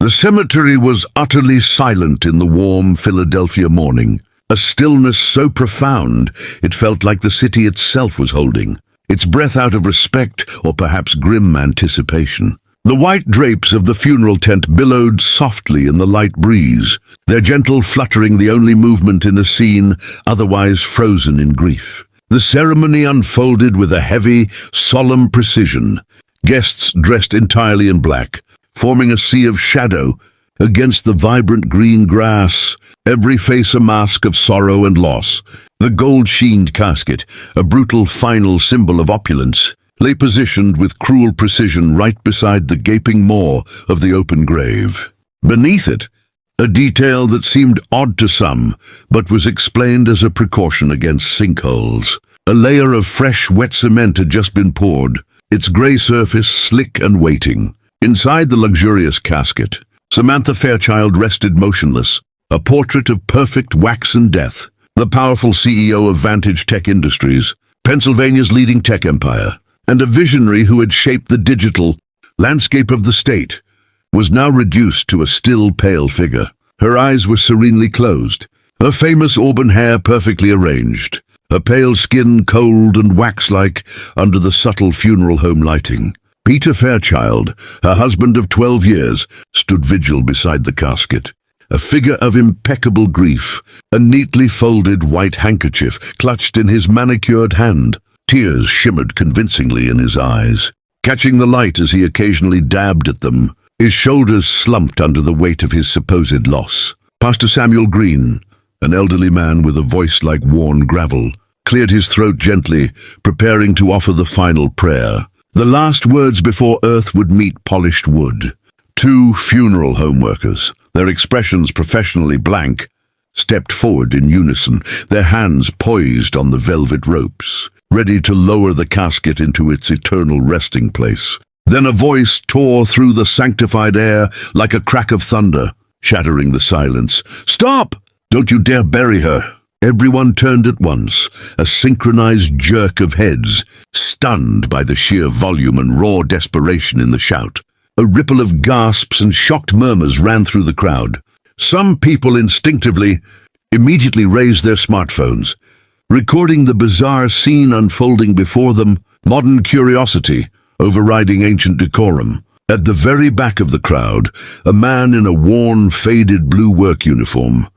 The cemetery was utterly silent in the warm Philadelphia morning, a stillness so profound it felt like the city itself was holding its breath out of respect or perhaps grim anticipation. The white drapes of the funeral tent billowed softly in the light breeze, their gentle fluttering the only movement in a scene otherwise frozen in grief. The ceremony unfolded with a heavy, solemn precision, guests dressed entirely in black, forming a sea of shadow against the vibrant green grass, every face a mask of sorrow and loss. The gold-sheened casket, a brutal final symbol of opulence, lay positioned with cruel precision right beside the gaping maw of the open grave. Beneath it, a detail that seemed odd to some, but was explained as a precaution against sinkholes. A layer of fresh, wet cement had just been poured, its grey surface slick and waiting. Inside the luxurious casket, Samantha Fairchild rested motionless, a portrait of perfect waxen death. The powerful CEO of Vantage Tech Industries, Pennsylvania's leading tech empire, and a visionary who had shaped the digital landscape of the state, was now reduced to a still, pale figure. Her eyes were serenely closed, her famous auburn hair perfectly arranged, her pale skin cold and wax-like under the subtle funeral home lighting. Peter Fairchild, her husband of 12 years, stood vigil beside the casket, a figure of impeccable grief, a neatly folded white handkerchief clutched in his manicured hand. Tears shimmered convincingly in his eyes, catching the light as he occasionally dabbed at them. His shoulders slumped under the weight of his supposed loss. Pastor Samuel Green, an elderly man with a voice like worn gravel, cleared his throat gently, preparing to offer the final prayer. The last words before earth would meet polished wood. Two funeral home workers, their expressions professionally blank, stepped forward in unison, their hands poised on the velvet ropes, ready to lower the casket into its eternal resting place. Then a voice tore through the sanctified air like a crack of thunder, shattering the silence. "Stop! Don't you dare bury her!" Everyone turned at once, a synchronized jerk of heads, stunned by the sheer volume and raw desperation in the shout. A ripple of gasps and shocked murmurs ran through the crowd. Some people instinctively, immediately raised their smartphones, recording the bizarre scene unfolding before them, modern curiosity overriding ancient decorum. At the very back of the crowd, a man in a worn, faded blue work uniform,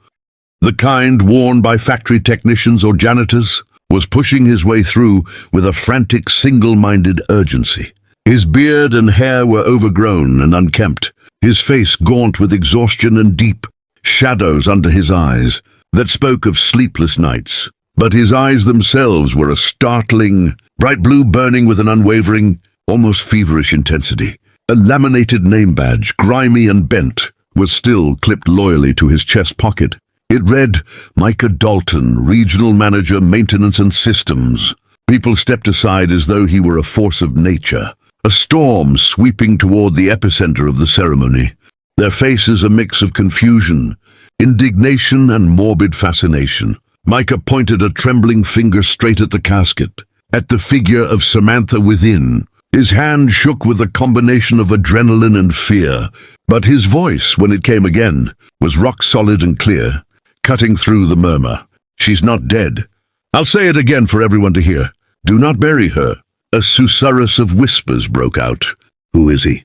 the kind worn by factory technicians or janitors, was pushing his way through with a frantic, single-minded urgency. His beard and hair were overgrown and unkempt, his face gaunt with exhaustion and deep shadows under his eyes that spoke of sleepless nights. But his eyes themselves were a startling, bright blue burning with an unwavering, almost feverish intensity. A laminated name badge, grimy and bent, was still clipped loyally to his chest pocket. It read, "Micah Dalton, Regional Manager, Maintenance and Systems." People stepped aside as though he were a force of nature, a storm sweeping toward the epicenter of the ceremony. Their faces a mix of confusion, indignation, and morbid fascination. Micah pointed a trembling finger straight at the casket, at the figure of Samantha within. His hand shook with a combination of adrenaline and fear, but his voice, when it came again, was rock-solid and clear, cutting through the murmur. "She's not dead. I'll say it again for everyone to hear. Do not bury her." A susurrus of whispers broke out. "Who is he?"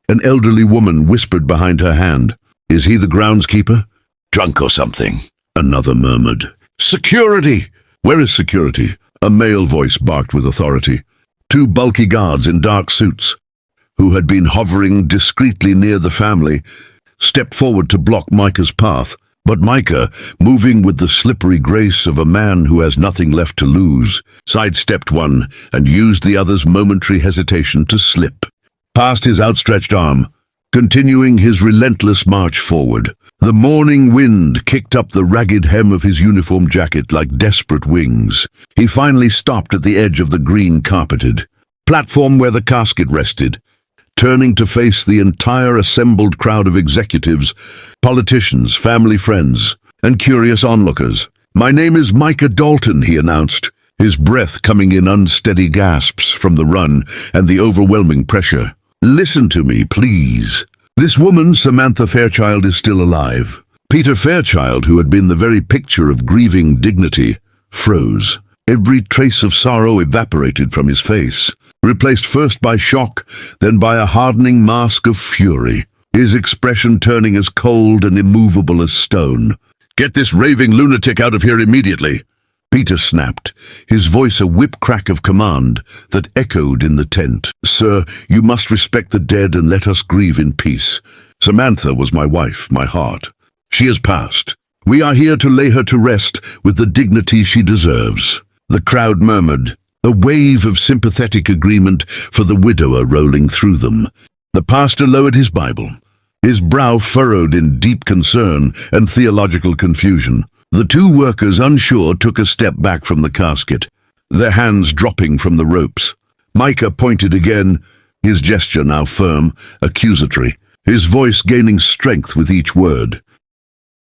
An elderly woman whispered behind her hand. "Is he the groundskeeper? Drunk or something?" Another murmured. "Security!" "Where is security?" A male voice barked with authority. Two bulky guards in dark suits, who had been hovering discreetly near the family, stepped forward to block Micah's path. But Micah, moving with the slippery grace of a man who has nothing left to lose, sidestepped one and used the other's momentary hesitation to slip past his outstretched arm, continuing his relentless march forward. The morning wind kicked up the ragged hem of his uniform jacket like desperate wings. He finally stopped at the edge of the green carpeted platform where the casket rested, turning to face the entire assembled crowd of executives, politicians, family friends, and curious onlookers. "My name is Micah Dalton," he announced, his breath coming in unsteady gasps from the run and the overwhelming pressure. "Listen to me, please. This woman, Samantha Fairchild, is still alive. Peter Fairchild, who had been the very picture of grieving dignity, froze. Every trace of sorrow evaporated from his face, replaced first by shock, then by a hardening mask of fury, his expression turning as cold and immovable as stone. "Get this raving lunatic out of here immediately!" Peter snapped, his voice a whip-crack of command that echoed in the tent. "Sir, you must respect the dead and let us grieve in peace. Samantha was my wife, my heart. She has passed. We are here to lay her to rest with the dignity she deserves." The crowd murmured, a wave of sympathetic agreement for the widower rolling through them. The pastor lowered his Bible, his brow furrowed in deep concern and theological confusion. The two workers, unsure, took a step back from the casket, their hands dropping from the ropes. Micah pointed again, his gesture now firm, accusatory, his voice gaining strength with each word.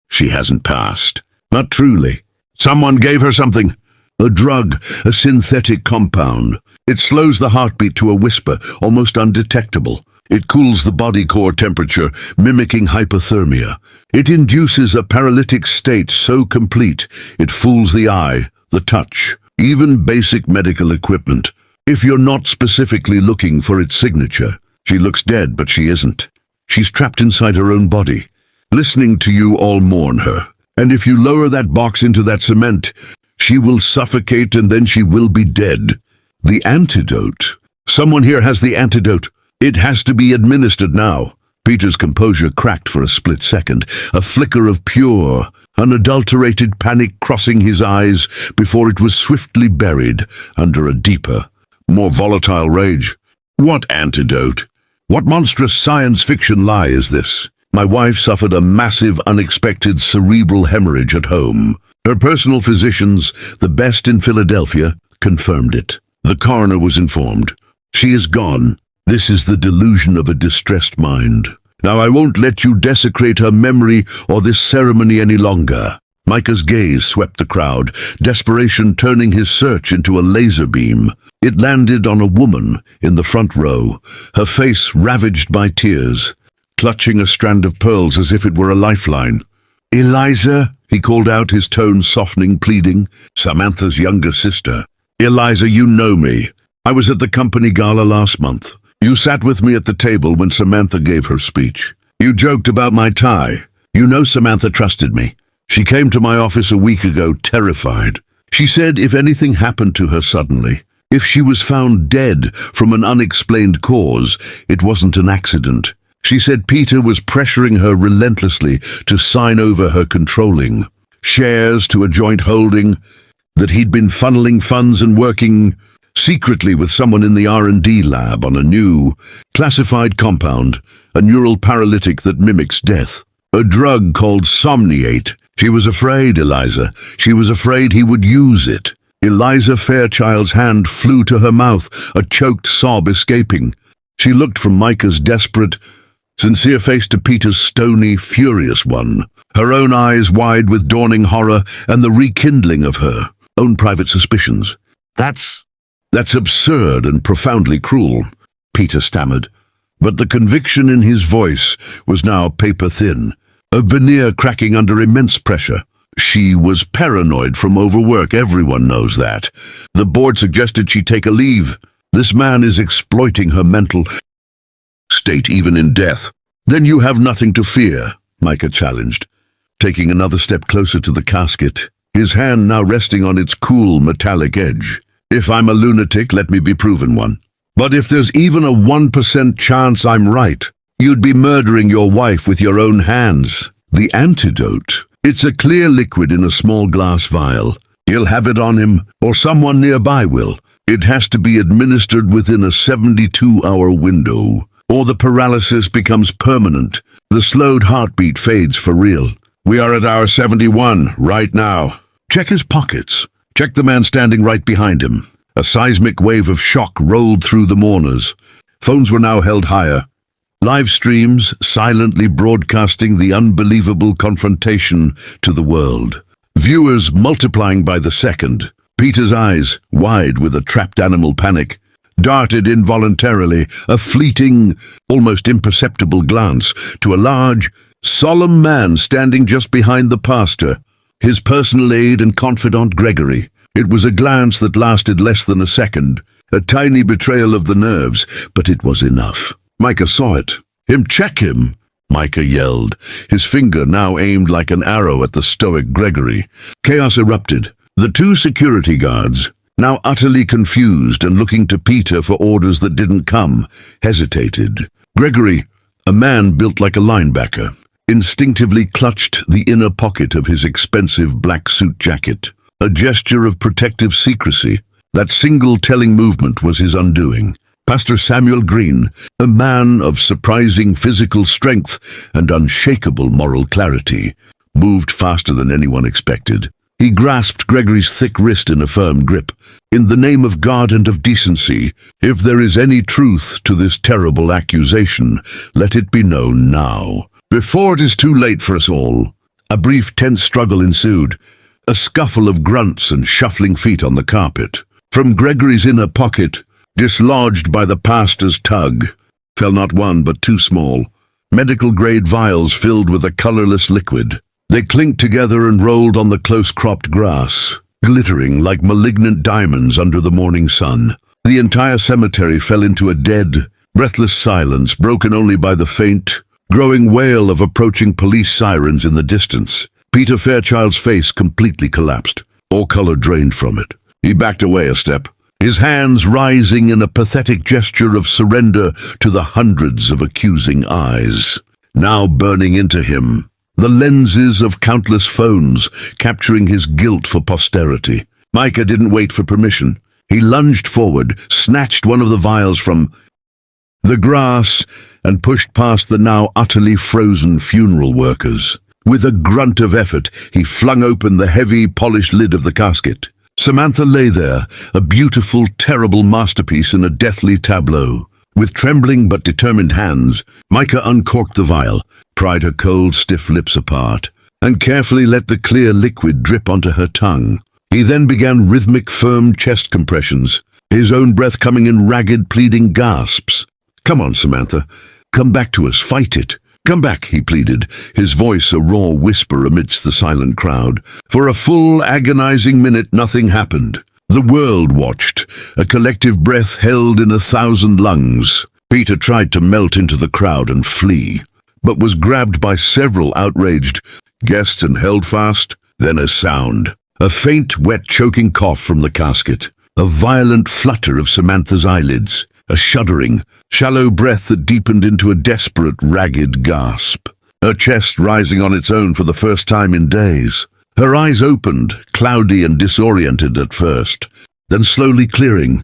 "She hasn't passed. Not truly. Someone gave her something. A drug, a synthetic compound. It slows the heartbeat to a whisper, almost undetectable. It cools the body core temperature, mimicking hypothermia. It induces a paralytic state so complete it fools the eye, the touch, even basic medical equipment. If you're not specifically looking for its signature, she looks dead, but she isn't. She's trapped inside her own body. Listening to you all mourn her. And if you lower that box into that cement, she will suffocate and then she will be dead. The antidote. Someone here has the antidote. It has to be administered now." Peter's composure cracked for a split second, a flicker of pure, unadulterated panic crossing his eyes before it was swiftly buried under a deeper, more volatile rage. "What antidote? What monstrous science fiction lie is this? My wife suffered a massive, unexpected cerebral hemorrhage at home. Her personal physicians, the best in Philadelphia, confirmed it. The coroner was informed. She is gone. This is the delusion of a distressed mind. Now I won't let you desecrate her memory or this ceremony any longer." Micah's gaze swept the crowd, desperation turning his search into a laser beam. It landed on a woman in the front row, her face ravaged by tears, clutching a strand of pearls as if it were a lifeline. "Eliza," he called out, his tone softening, pleading. Samantha's younger sister. "Eliza, you know me. I was at the company gala last month. You sat with me at the table when Samantha gave her speech. You joked about my tie. You know Samantha trusted me. She came to my office a week ago, terrified. She said if anything happened to her suddenly, if she was found dead from an unexplained cause, it wasn't an accident. She said Peter was pressuring her relentlessly to sign over her controlling shares to a joint holding, that he'd been funneling funds and working secretly with someone in the R&D lab on a new, classified compound, a neural paralytic that mimics death. A drug called Somniate. She was afraid, Eliza. She was afraid he would use it. Eliza Fairchild's hand flew to her mouth, a choked sob escaping. She looked from Micah's desperate, sincere face to Peter's stony, furious one, her own eyes wide with dawning horror and the rekindling of her own private suspicions. That's absurd and profoundly cruel," Peter stammered, but the conviction in his voice was now paper-thin, a veneer cracking under immense pressure. She was paranoid from overwork, everyone knows that. The board suggested she take a leave. This man is exploiting her mental state even in death. "Then you have nothing to fear," Micah challenged, taking another step closer to the casket, his hand now resting on its cool metallic edge. "If I'm a lunatic, let me be proven one. But if there's even a 1% chance I'm right, you'd be murdering your wife with your own hands. The antidote. It's a clear liquid in a small glass vial. He'll have it on him, or someone nearby will. It has to be administered within a 72-hour window, or the paralysis becomes permanent. The slowed heartbeat fades for real. We are at hour 71 right now. Check his pockets. Check the man standing right behind him." A seismic wave of shock rolled through the mourners. Phones were now held higher. Live streams silently broadcasting the unbelievable confrontation to the world. Viewers multiplying by the second. Peter's eyes, wide with a trapped animal panic, darted involuntarily a fleeting, almost imperceptible glance to a large, solemn man standing just behind the pastor, his personal aide and confidant Gregory. It was a glance that lasted less than a second, a tiny betrayal of the nerves, but it was enough. Micah saw it. Check him!" Micah yelled, his finger now aimed like an arrow at the stoic Gregory. Chaos erupted. The two security guards, now utterly confused and looking to Peter for orders that didn't come, hesitated. Gregory, a man built like a linebacker, instinctively clutched the inner pocket of his expensive black suit jacket, a gesture of protective secrecy. That single telling movement was his undoing. Pastor Samuel Green, a man of surprising physical strength and unshakable moral clarity, moved faster than anyone expected. He grasped Gregory's thick wrist in a firm grip. "In the name of God and of decency, if there is any truth to this terrible accusation, let it be known now, before it is too late for us all." A brief, tense struggle ensued, a scuffle of grunts and shuffling feet on the carpet. From Gregory's inner pocket, dislodged by the pastor's tug, fell not one but two small, medical-grade vials filled with a colorless liquid. They clinked together and rolled on the close-cropped grass, glittering like malignant diamonds under the morning sun. The entire cemetery fell into a dead, breathless silence, broken only by the faint, growing wail of approaching police sirens in the distance. Peter Fairchild's face completely collapsed. All color drained from it. He backed away a step, his hands rising in a pathetic gesture of surrender to the hundreds of accusing eyes, now burning into him. The lenses of countless phones capturing his guilt for posterity. Micah didn't wait for permission. He lunged forward, snatched one of the vials from the grass, and pushed past the now utterly frozen funeral workers. With a grunt of effort, he flung open the heavy, polished lid of the casket. Samantha lay there, a beautiful, terrible masterpiece in a deathly tableau. With trembling but determined hands, Micah uncorked the vial, pried her cold, stiff lips apart, and carefully let the clear liquid drip onto her tongue. He then began rhythmic, firm chest compressions, his own breath coming in ragged, pleading gasps. "Come on, Samantha. Come back to us. Fight it. Come back," he pleaded, his voice a raw whisper amidst the silent crowd. For a full, agonizing minute, nothing happened. The world watched, a collective breath held in 1,000 lungs. Peter tried to melt into the crowd and flee, but was grabbed by several outraged guests and held fast. Then a sound, a faint, wet, choking cough from the casket, a violent flutter of Samantha's eyelids, a shuddering, shallow breath that deepened into a desperate, ragged gasp. Her chest rising on its own for the first time in days. Her eyes opened, cloudy and disoriented at first, then slowly clearing,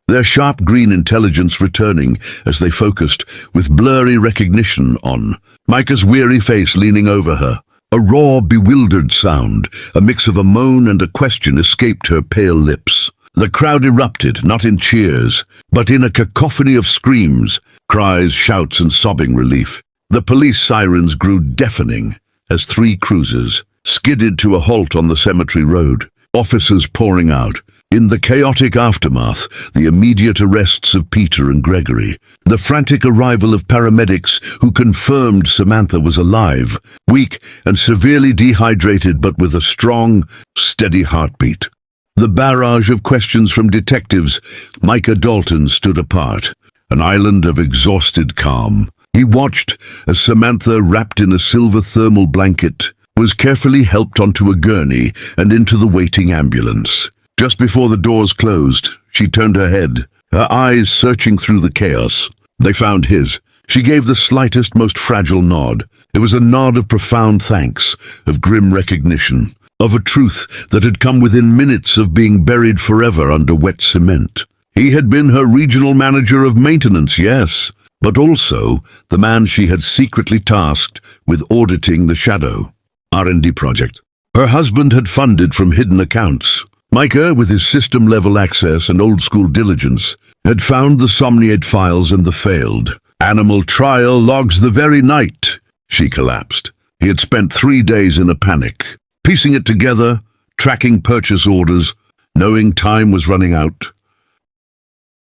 their sharp green intelligence returning as they focused with blurry recognition on Micah's weary face leaning over her. A raw, bewildered sound, a mix of a moan and a question escaped her pale lips. The crowd erupted, not in cheers, but in a cacophony of screams, cries, shouts, and sobbing relief. The police sirens grew deafening as 3 cruisers skidded to a halt on the cemetery road, officers pouring out. In the chaotic aftermath, the immediate arrests of Peter and Gregory, the frantic arrival of paramedics who confirmed Samantha was alive, weak and severely dehydrated but with a strong, steady heartbeat. The barrage of questions from detectives. Micah Dalton stood apart, an island of exhausted calm. He watched as Samantha, wrapped in a silver thermal blanket, was carefully helped onto a gurney and into the waiting ambulance. Just before the doors closed, she turned her head, her eyes searching through the chaos. They found his. She gave the slightest, most fragile nod. It was a nod of profound thanks, of grim recognition, of a truth that had come within minutes of being buried forever under wet cement. He had been her regional manager of maintenance, yes, but also the man she had secretly tasked with auditing the Shadow R&D project. Her husband had funded from hidden accounts. Micah, with his system-level access and old-school diligence, had found the Somniate files and the failed animal trial logs the very night she collapsed. He had spent 3 days in a panic, piecing it together, tracking purchase orders, knowing time was running out.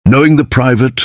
Knowing the private,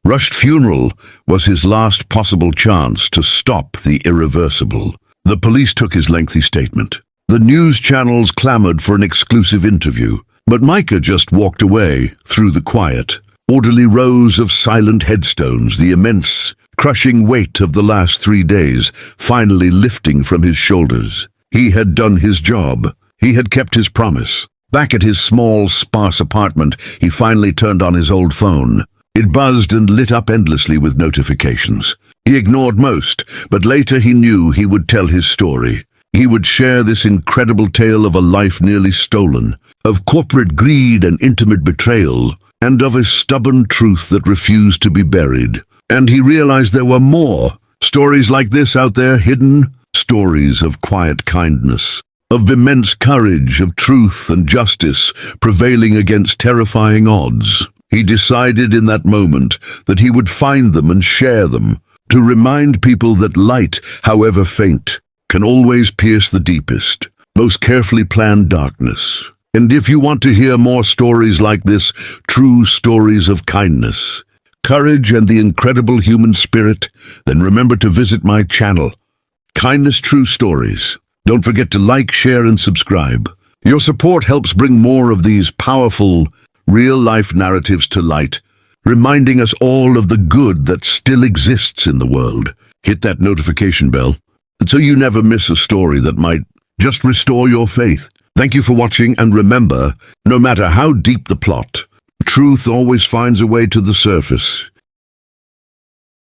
rushed funeral was his last possible chance to stop the irreversible. The police took his lengthy statement. The news channels clamored for an exclusive interview, but Micah just walked away through the quiet. Orderly rows of silent headstones, the immense, crushing weight of the last 3 days finally lifting from his shoulders. He had done his job. He had kept his promise. Back at his small, sparse apartment, he finally turned on his old phone. It buzzed and lit up endlessly with notifications. He ignored most, but later he knew he would tell his story. He would share this incredible tale of a life nearly stolen, of corporate greed and intimate betrayal, and of a stubborn truth that refused to be buried. And he realized there were more stories like this out there hidden, stories of quiet kindness, of immense courage, of truth and justice prevailing against terrifying odds. He decided in that moment that he would find them and share them, to remind people that light, however faint, can always pierce the deepest, most carefully planned darkness. And if you want to hear more stories like this, true stories of kindness, courage, and the incredible human spirit, then remember to visit my channel, Kindness True Stories. Don't forget to like, share, and subscribe. Your support helps bring more of these powerful, real-life narratives to light, reminding us all of the good that still exists in the world. Hit that notification bell, and so you never miss a story that might just restore your faith. Thank you for watching, and remember, no matter how deep the plot, truth always finds a way to the surface.